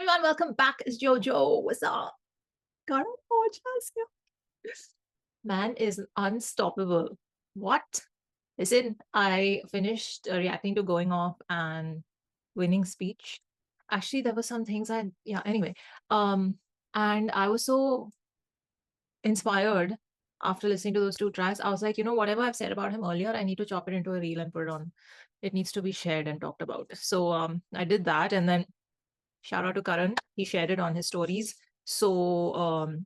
everyone, welcome back. It's Jojo. What's up? Karan Aujla's here. Man is unstoppable. What? Listen, I finished reacting to Going Off and Winning Speech. Actually, there were some things anyway. Um, and I was so inspired after listening to those two tracks. I was like, whatever I've said about him earlier, I need to chop it into a reel and put it on. It needs to be shared and talked about. So I did that, and then shout out to Karan. He shared it on his stories. So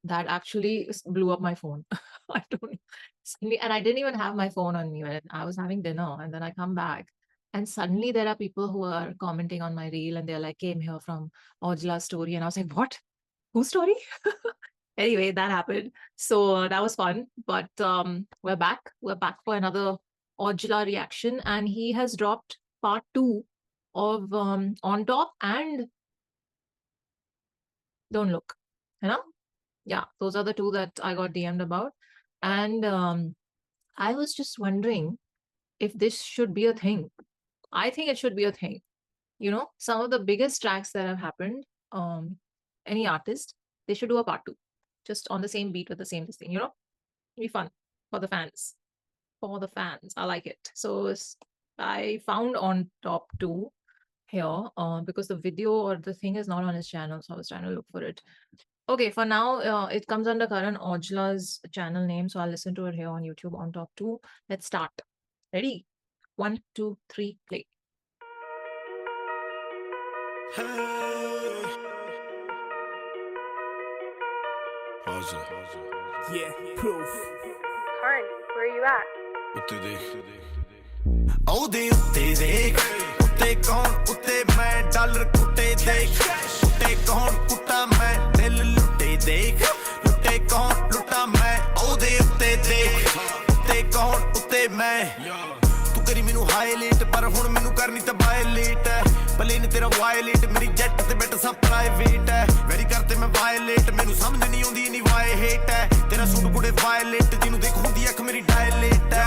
that actually blew up my phone. I don't know. And I didn't even have my phone on me when I was having dinner. And then I come back. And suddenly there are people who are commenting on my reel and they're like, came here from Aujla's story. And I was like, what? Whose story? Anyway, that happened. So that was fun. But we're back. We're back for another Aujla reaction. And he has dropped part 2 of On Top and Don't Look. You know? Yeah, those are the two that I got DM'd about. And I was just wondering if this should be a thing. I think it should be a thing. Some of the biggest tracks that have happened, any artist, they should do a part 2. Just on the same beat with the same thing, It'd be fun for the fans. For the fans. I like it. So I found On Top 2 here because the video or the thing is not on his channel. So I was trying to look for it. Okay, for now, it comes under Karan Aujla's channel name. So I'll listen to it here on YouTube On Top 2. Let's start. Ready? 1, 2, 3, play. Yeah, proof. Karan, where are you at? ਉਹਦੇ ਉੱਤੇ ਦੇਖ ਉੱਤੇ ਕੌਣ ਉੱਤੇ ਮੈਂ dollar ਕੁੱਟੇ ਦੇਖ ਉੱਤੇ ਕੌਣ ਕੁੱਟਾ ਮੈਂ ਦਿਲ ਲੁੱਟੇ ਦੇਖ ਲੁੱਟੇ ਕੌਣ ਲੁੱਟਾ ਮੈਂ ਉਹਦੇ ਉੱਤੇ ਦੇਖ ਉੱਤੇ ਕੌਣ ਉੱਤੇ ਮੈਂ ਤੂੰ ਕਰੀ ਮੈਨੂੰ ਹਾਈਲਾਈਟ ਪਰ ਹੁਣ ਮੈਨੂੰ ਕਰਨੀ ਤਾਂ ਵਾਇਲੇਟ ਹੈ ਭਲੇ ਨੇ ਤੇਰਾ ਵਾਇਲੇਟ ਮੇਰੀ ਜੈਟ ਤੇ ਬੈਠ ਸਭ ਪ੍ਰਾਈਵੇਟ ਹੈ ਵੈਰੀ ਕਰਤੇ ਮੈਂ ਵਾਇਲੇਟ ਮੈਨੂੰ ਸਮਝ ਨਹੀਂ ਆਉਂਦੀ ਨਹੀਂ ਵਾਏ ਹੇਟ ਹੈ ਤੇਰਾ ਸੂਟ ਕੁੜੇ ਵਾਇਲੇਟ ਜਿਹਨੂੰ ਦੇਖ ਹੁੰਦੀ ਅੱਖ ਮੇਰੀ ਡਾਇਲੇਟ ਹੈ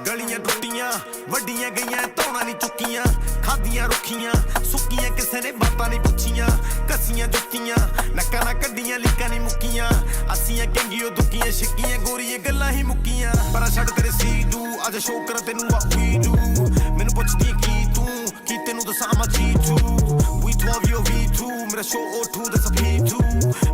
ਗਲੀਆਂ ਟੁੱਟੀਆਂ ਵੱਡੀਆਂ ਗਈਆਂ ਧੌਣਾ ਨਹੀਂ ਚੁੱਕੀਆਂ ਖਾਦੀਆਂ ਰੁੱਖੀਆਂ ਸੁੱਕੀਆਂ ਕਿਸੇ ਨੇ ਬਾਤਾਂ ਨਹੀਂ ਪੁੱਛੀਆਂ ਕੱਸੀਆਂ ਜੁੱਤੀਆਂ ਨੱਕਾਂ ਨਾਲ ਕੱਢੀਆਂ ਲੀਕਾਂ ਨਹੀਂ ਮੁੱਕੀਆਂ ਅੱਸੀਆਂ ਕੰਗੀਓ ਦੁੱਕੀਆਂ ਛਿੱਕੀਆਂ ਗੋਰੀਆਂ ਗੱਲਾਂ ਹੀ ਮੁੱਕੀਆਂ ਪਰ ਛੱਡ ਤੇਰੇ ਸੀਡੂ ਅੱਜ ਸ਼ੋਅ ਕਰਾਂ ਤੈਨੂੰ ਆ ਵੀ ਡੂ ਮੈਨੂੰ ਪੁੱਛਦੀ ਕੀ ਤੂੰ ਕੀ ਤੈਨੂੰ ਦੱਸਾਂ ਮੈਂ G2 we 12 your V2 ਮੇਰਾ show O2 that's a P2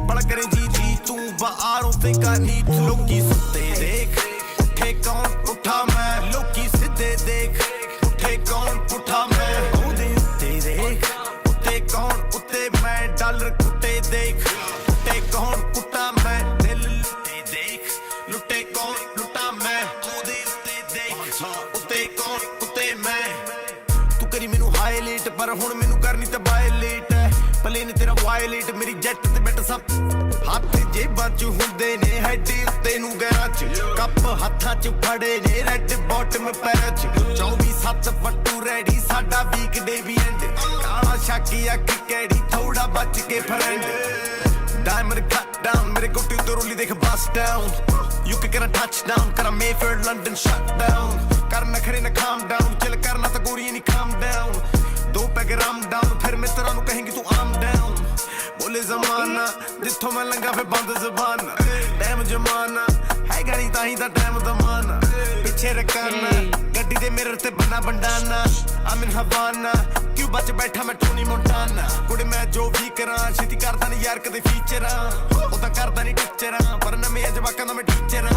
ਬੜਾ ਕਰੇ ਜੀ ਤੂੰ but I don't think I need to ਲੋਕੀ ਸੁੱਤੇ ਦੇਖ ਉੱਠੇ ਕੌਣ ਉੱਠਾ ਮੈਂ ਲੋਕੀ ਸਿੱਧੇ ਦੇਖ ਉੱਠੇ ਕੌਣ ਉੱਠਾ ਮੈਂ ਉਹਦੇ ਉੱਤੇ ਦੇਖ ਉੱਤੇ ਕੌਣ ਉੱਤੇ ਮੈਂ ਡਾਲਰ ਕੁੱਟੇ ਦੇਖ ਉੱਤੇ ਕੌਣ ਕੁੱਟਾ ਮੈਂ ਦਿਲ ਲੁੱਟੇ ਦੇਖ ਲੁੱਟੇ ਕੌਣ ਲੁੱਟਾ ਮੈਂ ਉਹਦੇ ਉੱਤੇ ਦੇਖ ਉੱਤੇ ਕੌਣ ਉੱਤੇ ਮੈਂ ਤੂੰ ਕਰੀ ਮੈਨੂੰ ਹਾਈਲਾਈਟ ਪਰ ਹੁਣ ਮੈਨੂੰ ਕਰਨੀ ਤਾਂ ਵਾਇਲੇਟ ਹੈ ਭਲੇ ਨੇ ਤੇਰਾ ਵਾਇਲੇਟ ਮੇਰੀ ਜੈਟ ਤੇ ਬੈਠ ਸਭ ਹੱਥ ਜੇਬਾਂ ਚ ਹੁੰਦੇ ਨੇ ਹੈਡ ਉੱਤੇ ਨੂੰ ਗੈਰਾਂ ਚ ਕੱਪ ਹੱਥਾਂ ਚ ਫੜੇ ਨੇ ਰੈਡ ਬਾਟਮ ਪੈਰਾਂ ਚ 24/7 ਫੱਟੂ ਰੈਡੀ ਸਾਡਾ ਵੀਕਡੇ ਵੀ ਐਂਡ ਕਾਲਾ ਸ਼ਾਕੀ ਅੱਖ ਕਿਹੜੀ ਥੋੜਾ ਬਚ ਕੇ ਫਰੈਂਡ ਡਾਇਮੰਡ ਕੱਟ ਡਾਊਨ ਮੇਰੇ ਗੋਟੀ ਉੱਤੇ ਰੋਲੀ ਦੇਖ ਬਸ down you can get a touchdown ਕਰਾਂ ਮੇਫੇਅਰ ਲੰਡਨ ਸ਼ਟ ਡਾਊਨ ਕਰ ਨਖਰੇ ਨਾ ਕਾਮ ਡਾਊਨ ਚਿਲ ਕਰਨਾ ਤਾਂ ਗੋਰੀਆਂ ਨਹੀਂ ਕਾਮ ਡਾਊਨ ਦੋ ਪੈਗ ਰਾਮ ਡਾਊਨ ਫਿਰ ਮਿੱਤਰਾਂ ਨੂੰ ਕਹੇਂਗੀ ਤੂੰ ਆਮ ਡਾਊਨ ਬੋਲੇ ਜ਼ਮਾਨਾ ਜਿੱਥੋਂ ਮੈਂ ਲੰਘਾ ਫੇ ਬੰਦ ਜ਼ਬਾਨ ਟਾਈਮ ਜਮਾਨਾ ਹੈਗਾ ਨਹੀਂ ਤਾਂ ਹੀ ਤਾਂ ਟਾਈਮ ਦਮਾਨਾ ਪਿੱਛੇ ਰਕਾਨਾ ਗੱਡੀ ਦੇ ਮਿਰਰ ਤੇ ਬੰਨਾ ਬੰਡਾਨਾ ਆਮਿਨ ਹਵਾਨਾ ਕਿਊਬਾ ਚ ਬੈਠਾ ਮੈਂ ਟੋਨੀ ਮੋਂਟਾਨਾ ਕੁੜੇ ਮੈਂ ਜੋ ਵੀ ਕਰਾਂ ਛੇਤੀ ਕਰਦਾ ਨਹੀਂ ਯਾਰ ਕਦੇ ਫੀਚਰਾਂ ਉਹ ਤਾਂ ਕਰਦਾ ਨਹੀਂ ਟੀਚਰਾਂ ਪਰ ਨਵੇਂ ਜਵਾਕਾਂ ਦਾ ਮੈਂ ਟੀਚਰਾਂ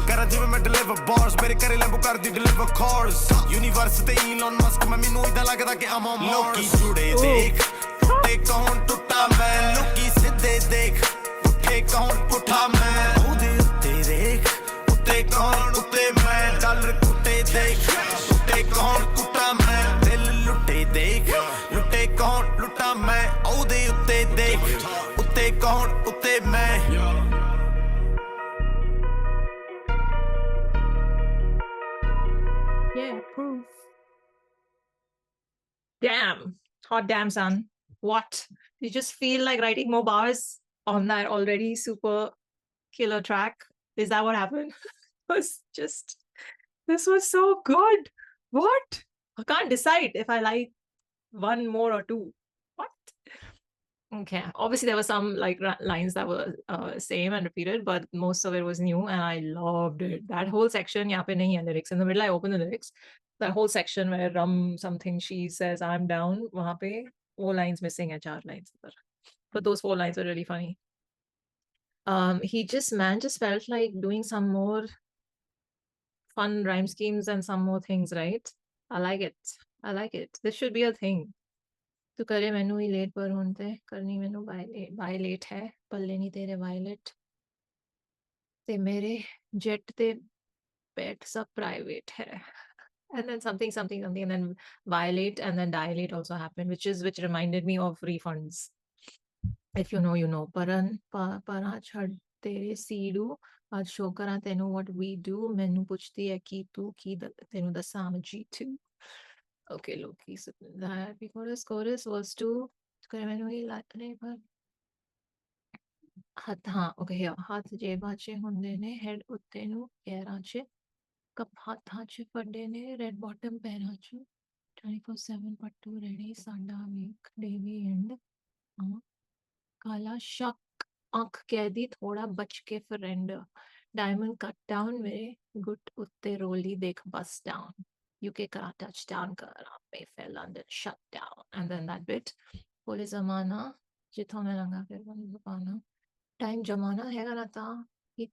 ਕਰਾਂ ਜਿਵੇਂ ਮੈਂ ਡਿਲੀਵਰ ਬਾਰਸ ਮੇਰੇ ਘਰੇ ਲੈਂਬੋ ਕਰਦੀ ਡਿਲੀਵਰ ਕਾਰਸ ਯੂਨੀਵਰਸ ਤੇ ਈਲਨ ਮਸਕ ਮੈਂ ਮੈਨੂੰ ਇਦਾਂ ਲੱਗਦਾ ਕਿ ਆਮ ਔਨ ਲੋਕੀ ਜੁੜੇ ਦੇਖ ਉੱਤੇ ਕੌਣ ਟੁੱਟਾ ਮੈਂ ਲੋਕੀ ਸਿੱਧੇ ਦੇਖ ਉੱਠੇ ਕੌਣ ਪੁੱਠਾ ਮੈਂ ਉਹਦੇ ਉੱਤੇ ਦੇਖ ਉੱਤੇ ਕੌਣ ਉੱਤੇ ਮੈਂ ਡਾਲਰ ਕੁੱਟੇ ਦੇਖ ਉੱਤੇ ਕੌਣ ਕੁੱਟਾ ਮੈਂ ਦਿਲ ਲੁੱਟੇ ਦੇਖ ਲੁੱਟੇ ਕੌਣ ਲੁੱਟਾ ਮੈਂ ਉਹਦੇ ਉੱਤੇ ਦੇਖ ਉੱਤੇ ਕੌਣ ਉੱਤੇ ਮੈਂ Yeah, proof. Damn. Hot damn, son. What? You just feel like writing more bars on that already super killer track? Is that what happened? This was so good. What? I can't decide if I like one more or two. What? Okay. Obviously, there were some like lines that were same and repeated, but most of it was new, and I loved it. That whole section, यहाँ पे नहीं है lyrics. In the middle, I opened the lyrics. That whole section where Rum something she says I'm down, वहाँ पे वो lines missing है, 4 lines. But those 4 lines were really funny. Man just felt like doing some more fun rhyme schemes and some more things, right? I like it. I like it. This should be a thing. तू करे मैनू ही late पर होंदे करनी मैनू violet है पल्ले नहीं तेरे वायलेट ते मेरे जेट ते पेट सब प्राइवेट है and then something and then violate and then dilate also happened which reminded me of refunds. If you know you know paran para chhad tere seedu आज शो करा तेनू what we do मैनू पुछदी है कि तू की तेनू दसा मैं G2. Okay, Loki. So that chorus was to okay, here. हाथ जेबा चे हुंदे ने हेड उत्ते नु पैरां चे कप हाथां चे फड़े ने रेड बॉटम पैरां चे 24/7 पट्टू रेडी साडा वीक डेवी एंड काला शक आंख कैदी थोड़ा बच के फ्रेंड डायमंड कट डाउन मेरे गुट उत्ते रोली देख बस डाउन UK करा touchdown करा Mayfair London shut down and then that bit बोले जमाना जिथों मैं लगा फिर बनी जमाना टाइम जमाना हैगा ना ता कि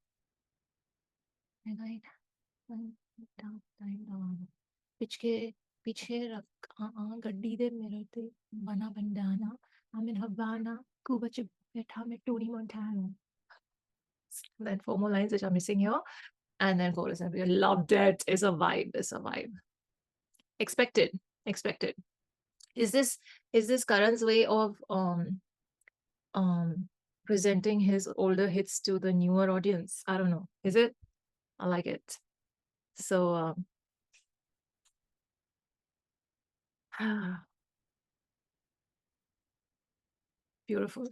हैगा ही टाइम जमाना पीछे रख गड्डी दे मेरे ते बना Bandana I'm in Havana Cuba च बैठा मैं Tony Montana. Then 4 more lines which are missing here and then chorus and we loved it. It's a vibe. Expected. Is this Karan's way of presenting his older hits to the newer audience? I don't know. Is it? I like it. So beautiful.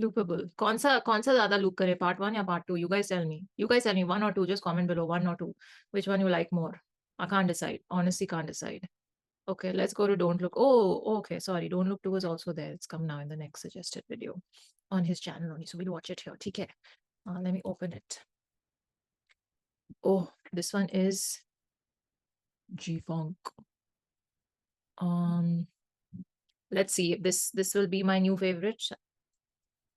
Loopable. कौन सा ज़्यादा loop करे, part 1 या part 2? You guys tell me. 1 or 2. Just comment below 1 or 2. Which one you like more? I can't decide. Honestly, can't decide. Okay, let's go to Don't Look. Oh, okay. Sorry. Don't Look 2 is also there. It's come now in the next suggested video on his channel only. So we'll watch it here. Okay. Let me open it. Oh, this one is G-Funk. Let's see if this will be my new favorite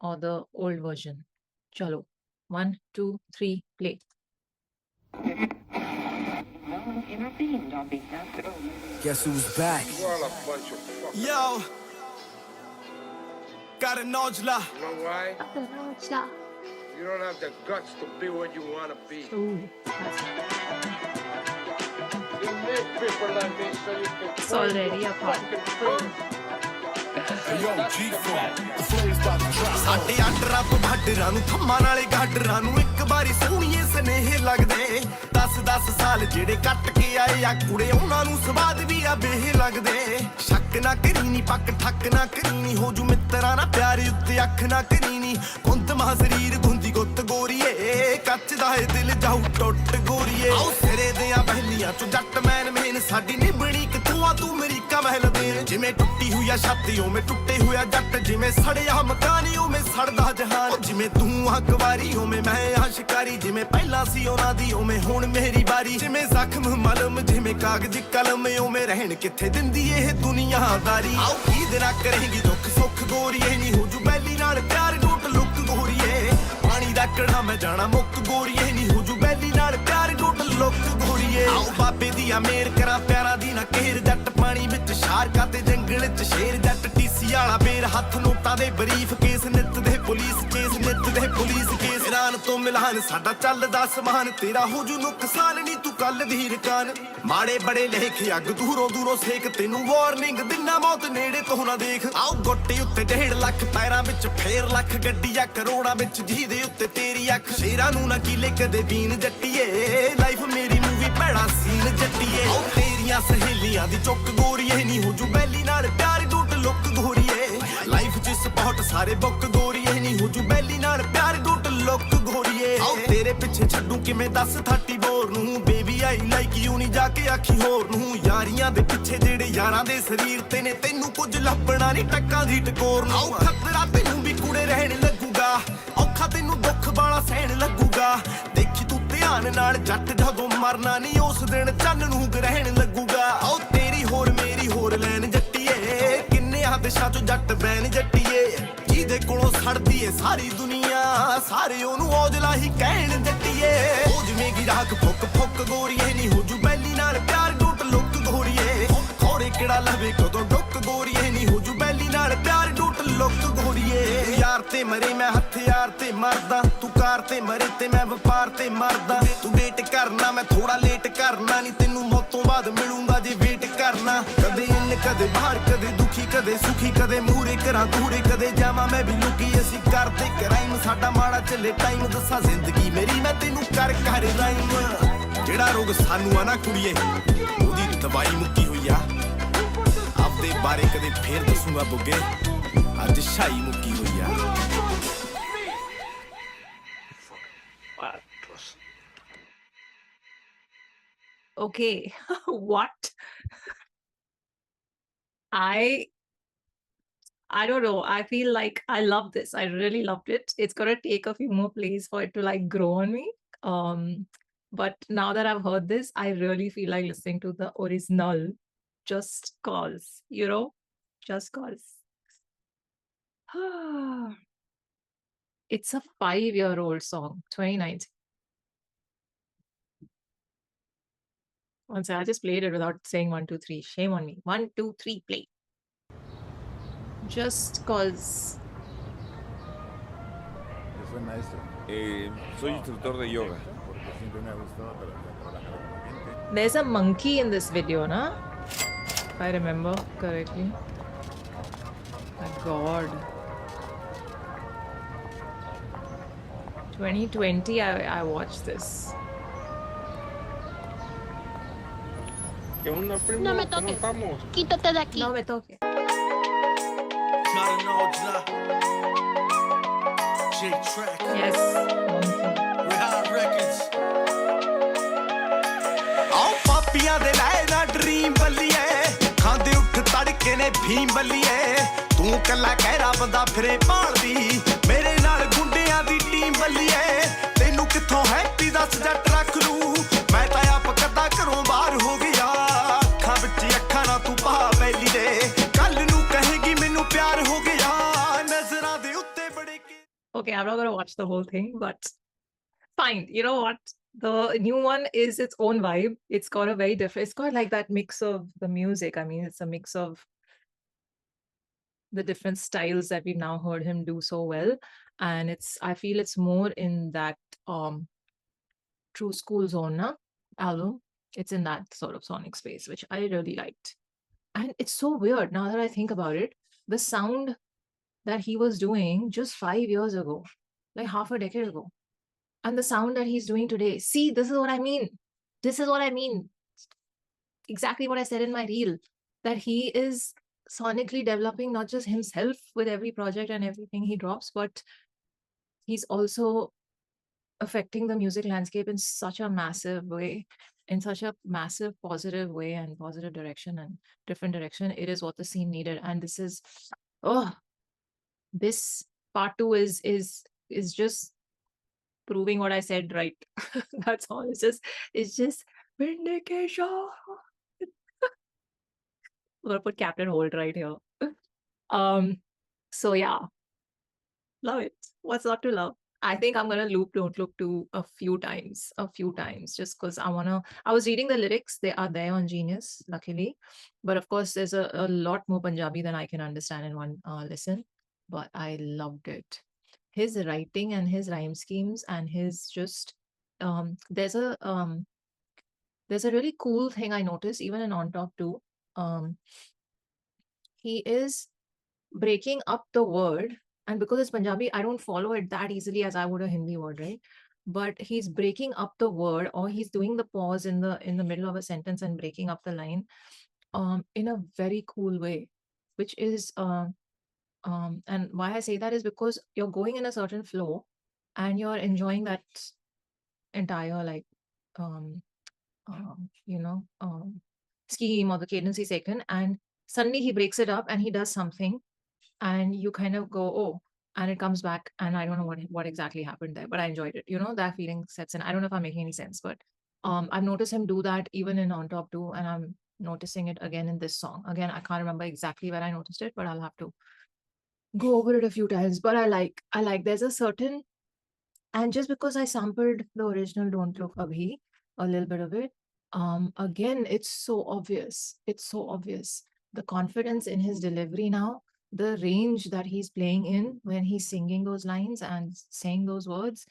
or the old version. Chalo. 1, 2, 3, play. Guess who's back? Yo, Karan Aujla. You know why? You don't have the guts to be what you want to be. Ooh, You make people like me so you can... it's already a part. Yo, G-Funk, the flame's about to drop. ਸਾਡੇ ਆਡਰਾਂ ਤੋਂ ਭਾਡਰਾਂ ਨੂੰ ਥੰਮਾਂ ਨਾਲੇ ਗਾਡਰਾਂ ਨੂੰ ਇੱਕ ਵਾਰੀ ਸੋਹਣੀਏ ਸਨੇਹ ਲੱਗਦੇ 10 ਸਾਲ ਜਿਹੜੇ ਕੱਟ ਕੇ ਆਏ ਆ ਕੁੜੇ ਉਹਨਾਂ ਨੂੰ ਸਵਾਦ ਵੀ ਆ ਬੇਹ ਲੱਗਦੇ ਸ਼ੱਕ ਨਾ ਕਰੀ ਨੀ ਪੱਕ ਠੱਕ ਨਾ ਕਰੀ ਨੀ ਹੋ ਜੂ ਮਿੱਤਰਾਂ ਨਾ ਪਿਆਰੇ ਉੱਤੇ ਅੱਖ ਨਾ ਕਰੀ ਨੀ ਕੁੰਤ ਮਾ ਸਰੀਰ ਗੁੰਦੀ ਗੁੱਤ ਗੋਰੀਏ ਕੱਚ ਦਾ ਏ ਦਿਲ ਜਾਊ ਟੁੱਟ ਗੋਰੀਏ ਆਉ ਸਿਰੇ ਦੀਆਂ ਬਹਿਲੀਆਂ ਚੋਂ ਜੱਟ ਮੈਨ ਮੇਨ ਸਾਡੀ ਨਿਭਣੀ ਕਿਥੋਂ ਆ ਤੂੰ ਅਮਰੀਕਾ ਮਹਿਲ ਦੇ ਜਿਵੇਂ ਟੁੱਟੀ ਹੋਈ ਆ ਛਾਤੀ ਉਵੇਂ ਟੁੱਟੇ ਹੋਇਆ ਜੱਟ ਜਿਵੇਂ ਸੜਿਆ ਮਕਾਨ ਉਵੇਂ ਸੜਦਾ ਜਹਾਨ ਜਿਵੇਂ ਤੂੰ ਆ ਕੁਵਾਰੀ ਉਵੇਂ ਮੈਂ ਆ ਸ਼ਿਕਾਰੀ ਜਿਵੇਂ ਪਹਿਲਾਂ ਸੀ ਉਹਨਾਂ ਦੀ ਉਵੇਂ ਹੁਣ ਮੇਰੀ ਵਾਰੀ ਜਿਵੇਂ ਜ਼ਖਮ ਮਲਮ ਜਿਵੇਂ ਕਾਗਜ਼ ਕਲਮ ਉਵੇਂ ਰਹਿਣ ਕਿੱਥੇ ਦਿੰਦੀ ਇਹ ਦੁਨੀਆਦਾਰੀ ਆਓ ਕੀ ਦਿਨਾ ਕਰੇਗੀ ਦੁੱਖ ਸੁੱਖ ਗੋਰੀਏ ਨਹੀਂ ਹੋ ਜੂ ਬੈਲੀ ਨਾਲ ਪਿਆਰ ਟੁੱਟ ਲੁੱਕ ਗੋਰੀਏ ਪਾਣੀ ਦਾ ਕੜਾ ਮੈਂ ਜਾਣਾ ਮੁੱਕ ਗੋਰੀਏ ਨਹੀਂ ਹੋ ਜੂ ਬੈਲੀ ਨਾਲ ਪਿਆਰ ਟੁੱਟ ਲੁੱਕ ਗੋਰੀਏ ਆਓ ਬਾਬੇ ਦੀ ਮੇਰ ਕਰਾਂ ਪਿਆਰਾਂ ਦੀ ਨਾ ਕਹਿਰ ਜੱਟ ਪਾਣੀ ਵਿੱਚ ਸ਼ਾਰਕਾਂ ਤੇ ਜੰਗਲ 'ਚ ਸ਼ੇਰ ਜੱਟ ਟੀਸੀ ਵਾਲਾ ਬੇਰ ਹੱਥ ਨੋਟਾਂ ਦੇ ਬਰੀਫ ਕੇਸ ਨਿੱਤ ਦੇ ਪੁਲਿਸ ਕੇਸ ਇਰਾਨ ਤੋਂ ਮਿਲਾਨ ਸਾਡਾ ਚੱਲਦਾ ਸਮਾਨ ਤੇਰਾ ਹੋ ਜੂ ਨੁਕਸਾਨ ਨਹੀਂ ਤੂੰ ਕੱਲ ਦੀ ਰਕਾਨ ਮਾੜੇ ਬੜੇ ਲੇਖ ਅੱਗ ਦੂਰੋਂ ਸੇਕ ਤੈਨੂੰ ਵਾਰਨਿੰਗ ਦਿਨਾ ਮੌਤ ਨੇੜੇ ਤੋਂ ਨਾ ਦੇਖ ਆਓ ਗੋਟੇ ਉੱਤੇ 1.5 ਲੱਖ ਪੈਰਾਂ ਵਿੱਚ ਫੇਰ ਲੱਖ ਗੱਡੀਆਂ ਕਰੋੜਾਂ ਵਿੱਚ ਜਿਹਦੇ ਉੱਤੇ ਤੇਰੀ ਅੱਖ ਸ਼ੇਰਾਂ ਨੂੰ ਨਾ ਕੀਲੇ ਕਦੇ ਬੀਨ ਜੱਟੀਏ ਲਾਈਫ ਮੇਰੀ ਮੂਵੀ ਭੈੜਾ ਸੀਨ ਜੱਟੀਏ ਆਓ ਤੇਰੀਆਂ ਸਹੇਲੀਆਂ ਦੀ ਚੁੱਕ ਗੋਰੀਏ ਨਹੀਂ ਹੋ ਜੂ ਬੈਲੀ ਨਾਲ ਪਿਆਰ ਟੁੱਟ ਲੁੱਕ ਗੋਰੀਏ ਲਾਈਫ 'ਚ ਸਪੋਰਟ ਸਾਰੇ ਬੁੱਕ ਗੋਰੀਏ ਨਹੀਂ ਹੋ ਜੂ ਬੈਲੀ ਨਾਲ ਪਿਆਰ ਟੁੱਟ ਲੁੱਕ ਗੋਰੀਏ ਆਓ ਤੇਰੇ ਪਿੱਛੇ ਛੱਡੂ ਕਿਵੇਂ ਦੱਸ 34 ਬੋਰ ਨੂੰ ਬੇਬੀ ਆਈ ਲਾਈਕ ਯੂ ਨਹੀਂ ਜਾ ਕੇ ਆਖੀ ਹੋਰ ਨੂੰ ਯਾਰੀਆਂ ਦੇ ਪਿੱਛੇ ਜਿਹੜੇ ਯਾਰਾਂ ਦੇ ਸਰੀਰ ਤੇ ਨੇ ਤੈਨੂੰ ਕੁਝ ਲੱਭਣਾ ਨਹੀਂ ਟੱਕਾਂ ਦੀ ਟਕੋਰ ਨੂੰ ਆਉ ਖਤਰਾ ਤੈਨੂੰ ਵੀ ਕੁੜੇ ਰਹਿਣ ਲੱਗੂਗਾ ਔਖਾ ਤੈਨੂੰ ਦੁੱਖ ਵਾਲਾ ਸਹਿਣ ਲੱਗੂਗਾ ਦੇਖੀ ਤੂੰ ਧਿਆਨ ਨਾਲ ਜੱਟ ਜਦੋਂ ਮਰਨਾ ਨਹੀਂ ਉਸ ਦਿਨ ਚੰਨ ਨੂੰ ਗ੍ਰਹਿਣ ਲੱਗੂਗਾ ਆਉ ਤੇਰੀ ਹੋਰ ਮੇਰੀ ਹੋਰ ਲੈਣ ਜੱਟੀਏ ਕਿੰਨੇ ਦਿਸ਼ਾ ਚੋਂ ਜੱਟ ਬੈਨ ਜੱਟੀਏ ਜਿਹਦੇ ਕੋਲੋਂ ਸੜਦੀ ਏ ਸਾਰੀ ਦੁਨੀਆ ਸਾਰੇ ਉਹਨੂੰ ਔਜਲਾ ਹੀ ਕਹਿਣ ਜੱਟੀਏ ਉਹ ਜਿਵੇਂ ਗਿਰਾਕ ਫੁੱਕ ਫੁੱਕ ਗੋਰੀਏ ਨਹੀਂ ਹੋ ਜੂ ਬੈਲੀ ਨਾਲ ਪਿਆਰ ਟੁੱਟ ਲੁੱਕ ਗੋਰੀਏ ਖੋਰੇ ਕਿਹੜਾ ਲਵੇ ਕਦੋਂ ਡੁੱਕ ਗੋਰੀਏ ਨਹੀਂ ਹੋ ਜੂ ਬੈਲੀ ਨਾਲ ਪਿਆਰ ਟੁੱਟ ਲੁੱਕ ਗੋਰੀਏ ਯਾਰ ਤੇ ਮਰੇ ਮੈਂ ਹਥਿਆਰ ਤੇ ਮਰਦਾ ਤੂੰ ਕਾਰ ਤੇ ਮਰੇ ਤੇ ਮੈਂ ਵਪਾਰ ਤੇ ਮਰਦਾ ਤੂੰ ਡੇਟ ਕਰਨਾ ਮੈਂ ਥੋੜਾ ਲੇਟ ਕਰਨਾ ਨਹੀਂ ਤੈਨੂੰ ਮੌਤ ਤੋਂ ਬਾਅਦ ਮਿਲੂੰਗਾ ਜੇ ਵੇਟ ਕਰਨਾ ਕਦੇ ਇੰਨ ਕਦੇ ਬਾਹਰ ਕਦੇ ਦੁਖੀ ਕਦੇ ਸੁਖੀ ਕਦੇ ਮੂਹਰੇ ਕਰਾਂ ਦੂਰੇ ਕਦੇ ਜਾਵਾਂ ਮੈਂ ਵੀ ਲੁਕੀ ਅਸੀਂ ਕਰਦੇ ਕਰਾਈਮ ਸਾਡਾ ਮਾੜਾ ਚੱਲੇ ਟਾਈਮ ਦੱਸਾਂ ਜ਼ਿੰਦਗੀ ਮੇਰੀ ਮੈਂ ਤੈਨੂੰ ਕਰ ਰਾਈਮ ਜਿਹੜਾ ਰੋਗ ਸਾਨੂੰ ਆ ਨਾ ਕੁੜੀਏ ਉਹਦੀ ਦਵਾਈ ਮੁੱਕੀ ਹੋਈ ਆ ਆਪਦੇ ਬਾਰੇ ਕਦੇ ਫੇਰ ਦੱਸੂਗਾ ਬੁੱਗੇ ਅੱਜ ਸ਼ਾਈ ਮੁੱਕੀ ਹੋਈ ਆ Okay. What? I don't know. I feel like I love this. I really loved it. It's gonna take a few more plays for it to like grow on me. But now that I've heard this, I really feel like listening to the original just cause, you know? Just cause. It's a 5-year-old song, 2019. Once I just played it without saying 1, 2, 3. Shame on me. 1, 2, 3, play. Just cause. Yo soy maestro. Soy instructor de yoga. Porque siempre me ha gustado trabajar con la gente. There's a monkey in this video, na? If I remember correctly. My God. 2020, I watched this. No me toques. Quítate de aquí. No me toque. Karan Aujla J-Track Yes, monkey. Rehab Records ਆਓ ਪਾਪੀਆਂ ਦੇ ਲੈ ਨਾ dream ਬੱਲੀਏ ਖਾਂਦੇ ਉੱਠ ਤੜਕੇ ਨੇ ਫੀਮ ਬੱਲੀਏ ਤੂੰ ਕੱਲਾ ਕਹਿਰਾ ਬੰਦਾ ਫਿਰੇ ਭਾਲਦੀ ਮੇਰੇ ਨਾਲ ਗੁੰਡਿਆਂ ਦੀ ਟੀਮ ਬੱਲੀਏ ਤੈਨੂੰ ਕਿੱਥੋਂ ਹੈਪੀ ਦੱਸ ਜੱਟ ਰੱਖ ਲੂ ਮੈਂ ਤਾਂ ਆਪ ਕੱਦਾ ਘਰੋਂ ਬਾਹਰ ਹੋ ਗਿਆ ਅੱਖਾਂ ਵਿੱਚ ਅੱਖਾਂ ਨਾ ਤੂੰ ਪਾ ਬੈਲੀ ਦੇ ਕੱਲ ਨੂੰ ਕਹੇਗੀ ਮੈਨੂੰ ਪਿਆਰ ਹੋ ਗਿਆ ਨਜ਼ਰਾਂ ਦੇ ਉੱਤੇ ਬੜੇ Okay, I'm not gonna watch the whole thing, but fine. You know what? The new one is its own vibe. It's got a very different, it's got like that mix of the music. I mean, it's a mix of the different styles that we've now heard him do so well. And I feel it's more in that True School Zone album. It's in that sort of sonic space, which I really liked. And it's so weird now that I think about it. The sound that he was doing just 5 years ago, like half a decade ago, and the sound that he's doing today. See, this is what I mean. This is what I mean. Exactly what I said in my reel, that he is sonically developing not just himself with every project and everything he drops, but he's also affecting the music landscape in such a massive way, in such a massive positive way and positive direction and different direction. It is what the scene needed. And this is, this part 2 is just proving what I said right. That's all. It's just vindication. I'm gonna put Captain Holt right here. So yeah, love it. What's not to love? I think I'm gonna loop Don't Look to a few times, just because I was reading the lyrics. They are there on Genius, luckily, but of course there's a lot more Punjabi than I can understand in one listen. But I loved it. His writing and his rhyme schemes and his just there's a really cool thing I noticed even in On Top too. He is breaking up the word, and because it's Punjabi, I don't follow it that easily as I would a Hindi word, right? But he's breaking up the word, or he's doing the pause in the middle of a sentence and breaking up the line in a very cool way, which is and why I say that is because you're going in a certain flow and you're enjoying that entire like scheme or the cadence he's taken, and suddenly he breaks it up and he does something, and you kind of go, oh, and it comes back, and I don't know what exactly happened there, but I enjoyed it. You know, that feeling sets in. I don't know if I'm making any sense, but I've noticed him do that even in On Top 2, and I'm noticing it again in this song. Again, I can't remember exactly where I noticed it, but I'll have to go over it a few times. But I like there's a certain, and just because I sampled the original Don't Look Abhi, a little bit of it, again, it's so obvious. It's so obvious. The confidence in his delivery now, the range that he's playing in when he's singing those lines and saying those words,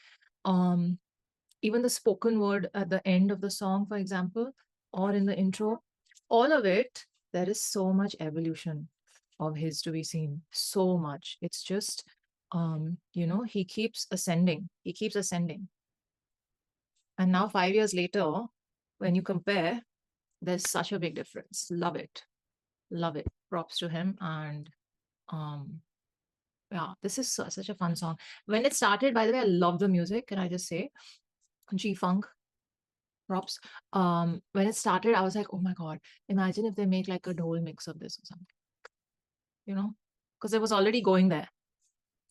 um, even the spoken word at the end of the song, for example, or in the intro, all of it, there is so much evolution of his to be seen. So much. It's just, he keeps ascending. He keeps ascending. And now, 5 years later, when you compare, there's such a big difference. Love it. Love it. Props to him. And yeah, this is such a fun song. When it started, by the way, I love the music. Can I just say? G Funk, props. When it started, I was like, oh my God, imagine if they make like a whole mix of this or something, because it was already going there.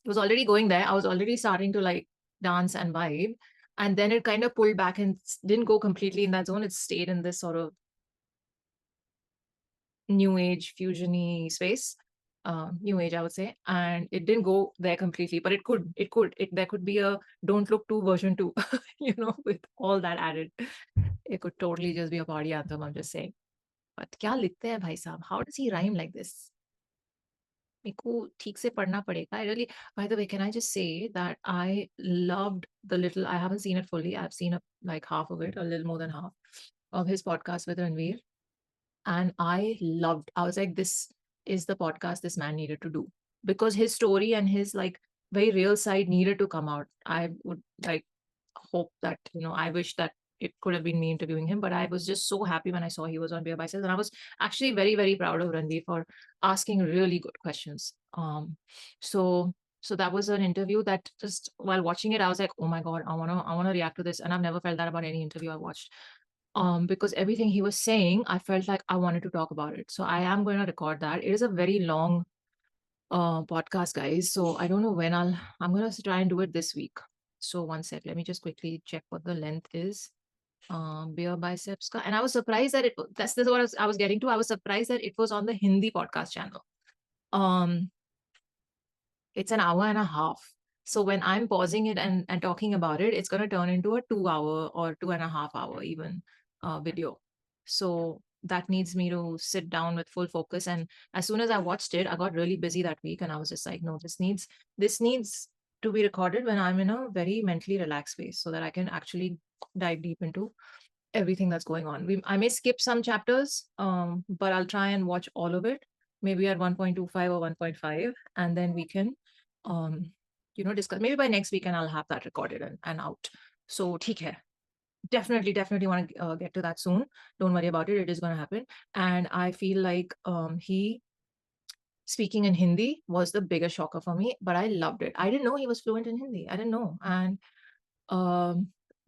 It was already going there. I was already starting to like dance and vibe. And then it kind of pulled back and didn't go completely in that zone. It stayed in this sort of new age fusion-y space. New age, I would say. And it didn't go there completely, but there could be a Don't Look 2 version 2, with all that added. It could totally just be a party anthem, I'm just saying. But क्या लिखते हैं भाई साहब? How does he rhyme like this? मेरे को ठीक से पढ़ना पड़ेगा. I really, by the way, can I just say that I loved the little, I haven't seen it fully. I've seen like half of it, a little more than half of his podcast with Ranveer. And I was like, this is the podcast this man needed to do, because his story and his like very real side needed to come out. I would like hope that, I wish that it could have been me interviewing him, but I was just so happy when I saw he was on Beer Biceps. And I was actually very, very proud of Ranveer for asking really good questions. So that was an interview that just while watching it, I was like, oh my God, I wanna react to this. And I've never felt that about any interview I watched. Because everything he was saying, I felt like I wanted to talk about it. So I am going to record that. It is a very long podcast, guys. So I don't know when I'm going to try and do it this week. So one sec, let me just quickly check what the length is. Beer Biceps ka. And I was surprised that this is what I was getting to. I was surprised that it was on the Hindi podcast channel. It's an hour and a half. So when I'm pausing it and talking about it, it's going to turn into a 2 hour or 2.5 hour even video. So that needs me to sit down with full focus. And as soon as I watched it, I got really busy that week, and I was just like, no, this needs to be recorded when I'm in a very mentally relaxed space, so that I can actually dive deep into everything that's going on. I may skip some chapters, but I'll try and watch all of it, maybe at 1.25 or 1.5, and then we can discuss. Maybe by next week, and I'll have that recorded and out. So theek hai. Definitely want to get to that soon. Don't worry about it. It is going to happen. And I feel like he speaking in Hindi was the biggest shocker for me, but I loved it. I didn't know he was fluent in Hindi. I didn't know. And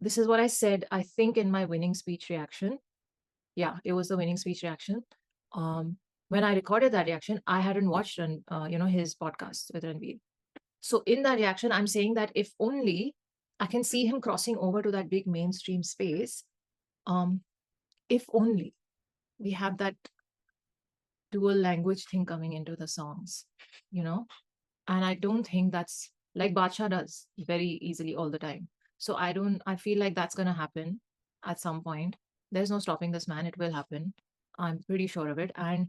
this is what I said, I think, in my winning speech reaction. Yeah, it was the winning speech reaction. When I recorded that reaction, I hadn't watched his podcast with Ranveer. So in that reaction, I'm saying that if only I can see him crossing over to that big mainstream space, if only we have that dual language thing coming into the songs, and I don't think that's like Bacha does very easily all the time. So I feel like that's going to happen at some point. There's no stopping this man. It will happen. I'm pretty sure of it. And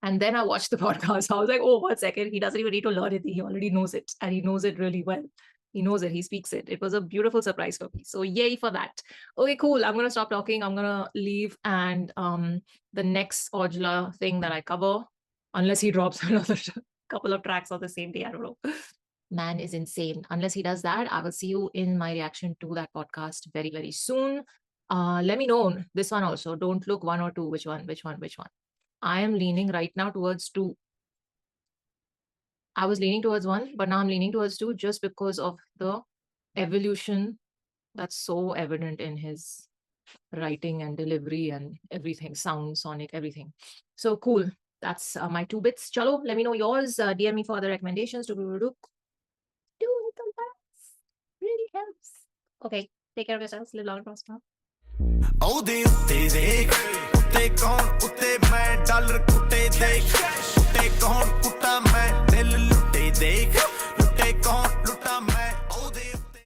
then I watched the podcast. I was like, oh, 1 second. He doesn't even need to learn it. He already knows it. And he knows it really well. He knows it. He speaks it. It was a beautiful surprise for me. So yay for that. Okay, cool. I'm going to stop talking. I'm going to leave. And the next Aujla thing that I cover, unless he drops another couple of tracks on the same day, I don't know. Man is insane. Unless he does that, I will see you in my reaction to that podcast very, very soon. Let me know this one also. Don't look 1 or 2. Which one? I am leaning right now towards 2. I was leaning towards 1, but now I'm leaning towards 2 just because of the evolution that's so evident in his writing and delivery and everything, sound, sonic, everything. So cool. That's my 2 bits. Chalo, let me know yours. DM me for other recommendations. Do it, really helps. Okay, take care of yourselves. Live long and prosper. ਉਹਦੇ ਉੱਤੇ ਦੇਖ ਉੱਤੇ ਕੌਣ ਉੱਤੇ ਮੈਂ